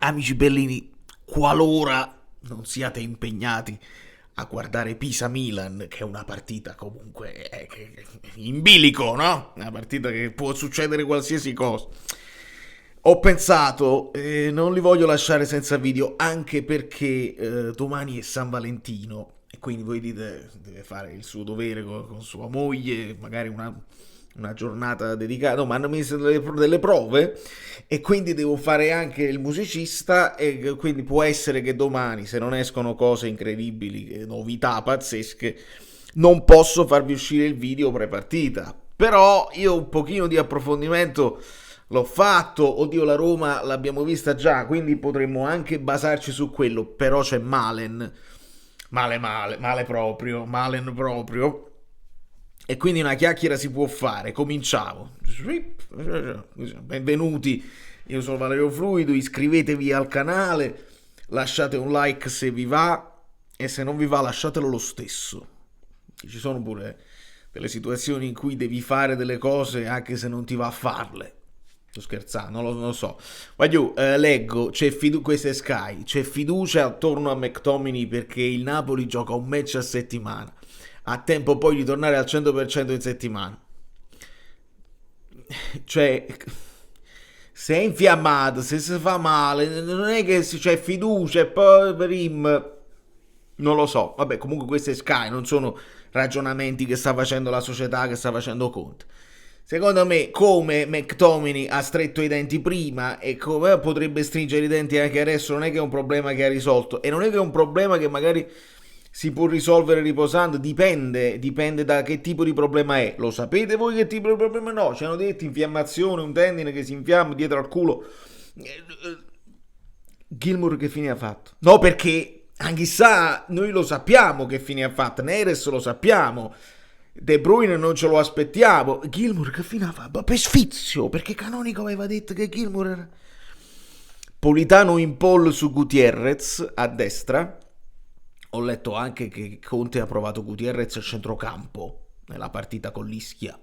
Amici bellini, qualora non siate impegnati a guardare Pisa-Milan, che è una partita comunque in bilico, no? Una partita che può succedere qualsiasi cosa. Ho pensato, non li voglio lasciare senza video, anche perché domani è San Valentino e quindi voi dite deve fare il suo dovere con sua moglie, magari una giornata dedicata, no, ma hanno messo delle prove e quindi devo fare anche il musicista e quindi può essere che domani, se non escono cose incredibili, novità pazzesche, non posso farvi uscire il video pre-partita. Però io un pochino di approfondimento l'ho fatto, oddio la Roma l'abbiamo vista già, quindi potremmo anche basarci su quello, però c'è Malen, male proprio, Malen proprio, e quindi una chiacchiera si può fare. Cominciamo. Benvenuti, io sono Valerio Fluido, iscrivetevi al canale, lasciate un like se vi va e se non vi va lasciatelo lo stesso. Ci sono pure delle situazioni in cui devi fare delle cose anche se non ti va a farle. Sto scherzando, non lo so. Voglio, leggo, questa è Sky, c'è fiducia attorno a McTominay perché il Napoli gioca un match a settimana. Ha tempo poi di tornare al 100% in settimana. Cioè, se è infiammato, se si fa male, non è che c'è fiducia e poi per him... Non lo so, vabbè, comunque questo è Sky, non sono ragionamenti che sta facendo la società, che sta facendo Conte. Secondo me, come McTominay ha stretto i denti prima e come potrebbe stringere i denti anche adesso, non è che è un problema che ha risolto e non è che è un problema che magari si può risolvere riposando, dipende da che tipo di problema è. Lo sapete voi che tipo di problema? No, ci hanno detto infiammazione, un tendine che si infiamma dietro al culo. Gilmour che fine ha fatto? No, perché anche sa, noi lo sappiamo che fine ha fatto, Neres lo sappiamo, De Bruyne non ce lo aspettiamo. Gilmour che fine ha fatto? Per sfizio, perché Canonico aveva detto che Gilmour era... Politano in pole su Gutierrez a destra. Ho letto anche che Conte ha provato Gutierrez a centrocampo nella partita con l'Ischia.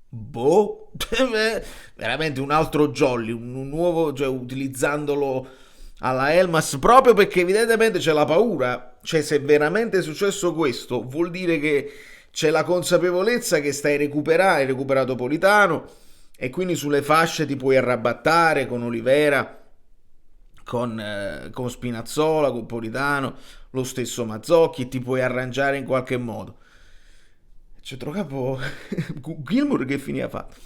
Boh, veramente un altro jolly, un nuovo, cioè utilizzandolo alla Elmas proprio perché evidentemente c'è la paura. Cioè, se veramente è successo questo, vuol dire che c'è la consapevolezza che stai recuperando, hai recuperato Politano e quindi sulle fasce ti puoi arrabattare con Olivera, con Spinazzola, con Politano, lo stesso Mazzocchi e ti puoi arrangiare in qualche modo. Centrocampo Gilmour che fine ha fatto?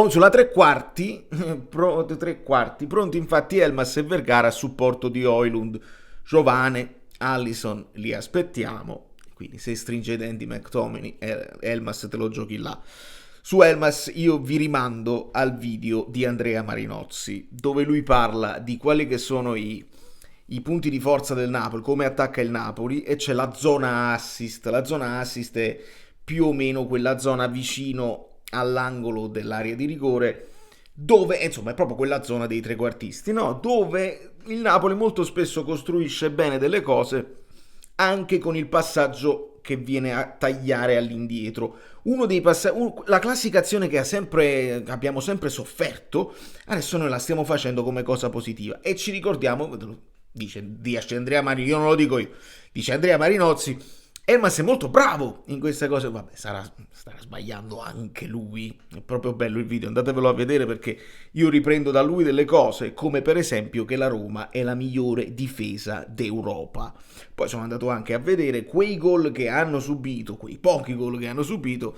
Sulla tre quarti pronti infatti Elmas e Vergara a supporto di Oilund, Giovane, Allison li aspettiamo, quindi se stringe i denti McTominay Elmas te lo giochi là. Su Elmas io vi rimando al video di Andrea Marinozzi dove lui parla di quelli che sono i punti di forza del Napoli, come attacca il Napoli, e c'è la zona assist. La zona assist è più o meno quella zona vicino all'angolo dell'area di rigore, dove, insomma, è proprio quella zona dei trequartisti, no? Dove il Napoli molto spesso costruisce bene delle cose anche con il passaggio che viene a tagliare all'indietro. Uno dei passaggi, la classica azione che abbiamo sempre sofferto, adesso noi la stiamo facendo come cosa positiva e ci ricordiamo, dice Andrea Marinozzi, io non lo dico io, dice Andrea Marinozzi, Elmas è molto bravo in queste cose, vabbè, starà sbagliando anche lui, è proprio bello il video, andatevelo a vedere perché io riprendo da lui delle cose, come per esempio che la Roma è la migliore difesa d'Europa. Poi sono andato anche a vedere quei gol che hanno subito, quei pochi gol che hanno subito,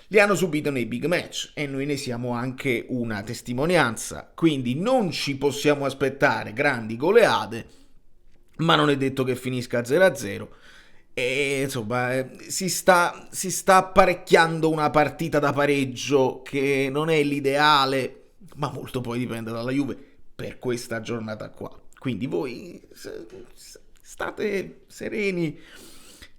li hanno subito nei big match e noi ne siamo anche una testimonianza, quindi non ci possiamo aspettare grandi goleade, ma non è detto che finisca 0-0. E insomma, si sta apparecchiando una partita da pareggio che non è l'ideale, ma molto poi dipende dalla Juve per questa giornata qua. Quindi voi state sereni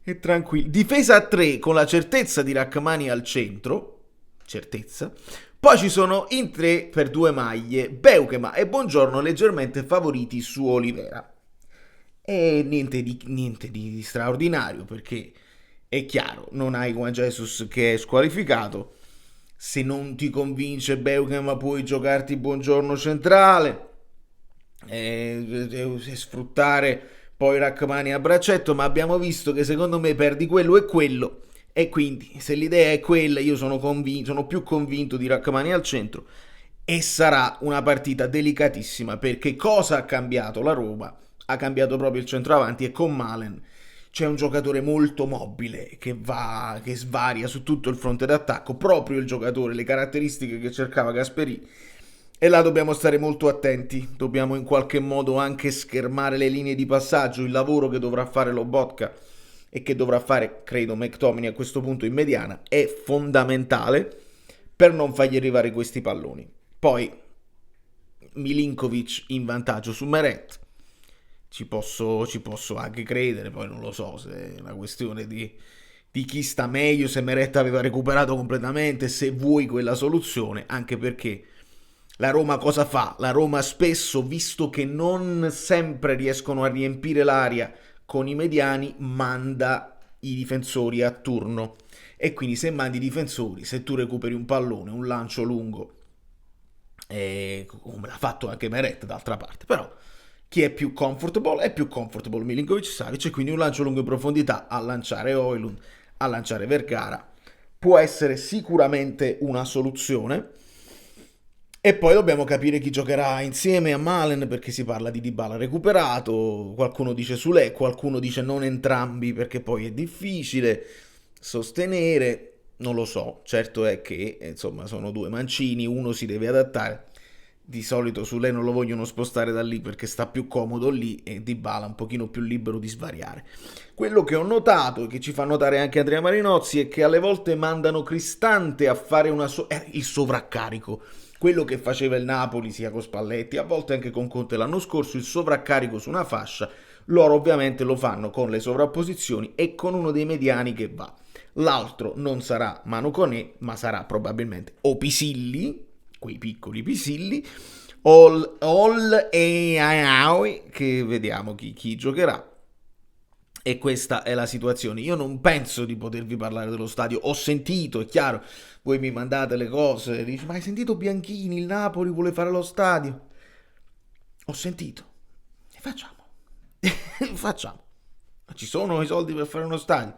e tranquilli. Difesa a 3 con la certezza di Rachmani al centro, certezza. Poi ci sono in 3 per 2 maglie Beukema e Buongiorno leggermente favoriti su Olivera. E niente di straordinario perché è chiaro, non hai Juan Jesus che è squalificato, se non ti convince Beukema puoi giocarti Buongiorno centrale, sfruttare poi Rachmani a braccetto, ma abbiamo visto che secondo me perdi quello e quello, e quindi se l'idea è quella, io sono più convinto di Rachmani al centro, e sarà una partita delicatissima, perché cosa ha cambiato la Roma? Ha cambiato proprio il centravanti, e con Malen c'è un giocatore molto mobile che svaria su tutto il fronte d'attacco, proprio il giocatore, le caratteristiche che cercava Gasperini. E là dobbiamo stare molto attenti, dobbiamo in qualche modo anche schermare le linee di passaggio, il lavoro che dovrà fare Lobotka e che dovrà fare, credo, McTominay a questo punto in mediana, è fondamentale per non fargli arrivare questi palloni. Poi Milinkovic in vantaggio su Meret, ci posso anche credere, poi non lo so se è una questione di chi sta meglio, se Meret aveva recuperato completamente, se vuoi quella soluzione, anche perché la Roma cosa fa? La Roma spesso, visto che non sempre riescono a riempire l'area con i mediani, manda i difensori a turno. E quindi se mandi i difensori, se tu recuperi un pallone, un lancio lungo, come l'ha fatto anche Meret d'altra parte, però chi è più comfortable Milinkovic Savic, e quindi un lancio lungo in profondità a lanciare Oilund, a lanciare Vergara può essere sicuramente una soluzione. E poi dobbiamo capire chi giocherà insieme a Malen, perché si parla di Dybala recuperato, qualcuno dice Sule, qualcuno dice non entrambi perché poi è difficile sostenere, non lo so, certo è che insomma sono due mancini, uno si deve adattare, di solito Sule non lo vogliono spostare da lì perché sta più comodo lì e Dybala un pochino più libero di svariare. Quello che ho notato e che ci fa notare anche Andrea Marinozzi è che alle volte mandano Cristante a fare il sovraccarico, quello che faceva il Napoli sia con Spalletti, a volte anche con Conte l'anno scorso, il sovraccarico su una fascia, loro ovviamente lo fanno con le sovrapposizioni e con uno dei mediani che va. L'altro non sarà Manu Koné, ma sarà probabilmente o Pisilli, quei piccoli Pisilli, e che vediamo chi giocherà. E questa è la situazione. Io non penso di potervi parlare dello stadio. Ho sentito, è chiaro, voi mi mandate le cose, dici, ma hai sentito Bianchini, il Napoli vuole fare lo stadio? Ho sentito. E facciamo. Facciamo. Ci sono i soldi per fare uno stadio?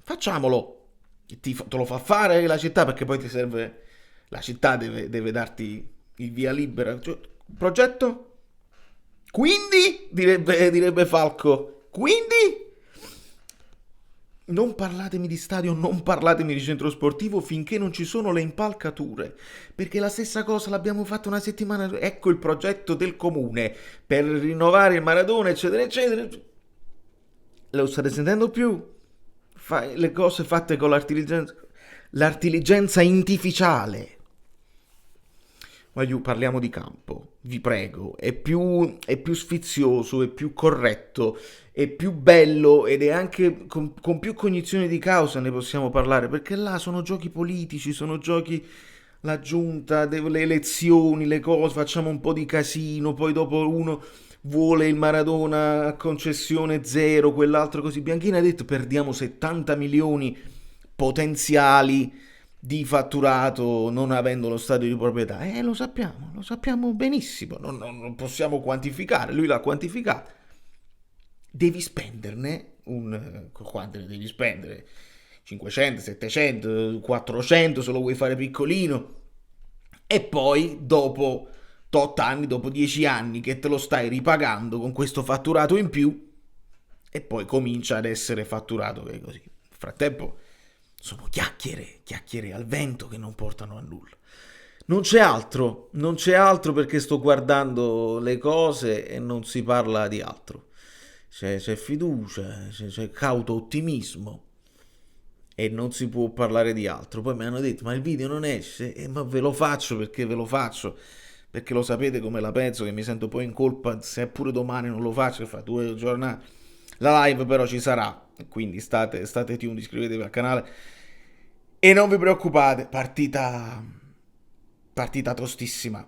Facciamolo. Te lo fa fare la città, perché poi ti serve... La città deve darti il via libera. Progetto? Quindi, direbbe Falco, quindi non parlatemi di stadio, non parlatemi di centro sportivo finché non ci sono le impalcature, perché la stessa cosa l'abbiamo fatta una settimana. Ecco il progetto del comune per rinnovare il Maradona, eccetera, eccetera. Lo state sentendo più? Le cose fatte con l'artiligenza intificiale. Voglio, parliamo di campo, vi prego, è più sfizioso, è più corretto, è più bello, ed è anche con più cognizione di causa ne possiamo parlare, perché là sono giochi politici, sono giochi, la giunta, le elezioni, le cose, facciamo un po' di casino, poi dopo uno vuole il Maradona a concessione zero, quell'altro così. Bianchini ha detto perdiamo 70 milioni potenziali di fatturato non avendo lo stadio di proprietà. Lo sappiamo benissimo, non possiamo quantificare, lui l'ha quantificato. Devi spenderne quanto ne devi spendere? 500, 700, 400 se lo vuoi fare piccolino. E poi dopo 8 anni, dopo 10 anni che te lo stai ripagando con questo fatturato in più, e poi comincia ad essere fatturato che è così. Nel frattempo sono chiacchiere al vento che non portano a nulla. Non c'è altro perché sto guardando le cose e non si parla di altro. C'è fiducia, c'è cauto ottimismo e non si può parlare di altro. Poi mi hanno detto, ma il video non esce? Ma ve lo faccio perché ve lo faccio. Perché lo sapete come la penso, che mi sento poi in colpa se pure domani non lo faccio, che fa 2 giornate. La live però ci sarà, quindi state tuned, iscrivetevi al canale e non vi preoccupate, partita tostissima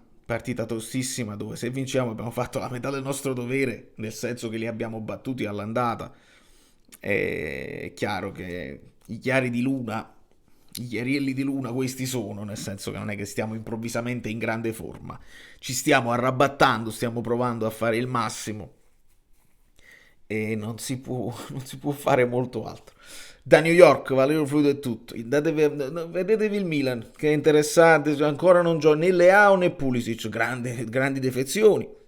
dove se vinciamo abbiamo fatto la metà del nostro dovere, nel senso che li abbiamo battuti all'andata. È chiaro che i chiari di luna gli arielli di luna questi sono, nel senso che non è che stiamo improvvisamente in grande forma, ci stiamo arrabattando, stiamo provando a fare il massimo e non si può fare molto altro. Da New York, Valerio Fluido è tutto. Vedetevi il Milan, che è interessante, ancora non gioca né Leao né Pulisic, grandi defezioni.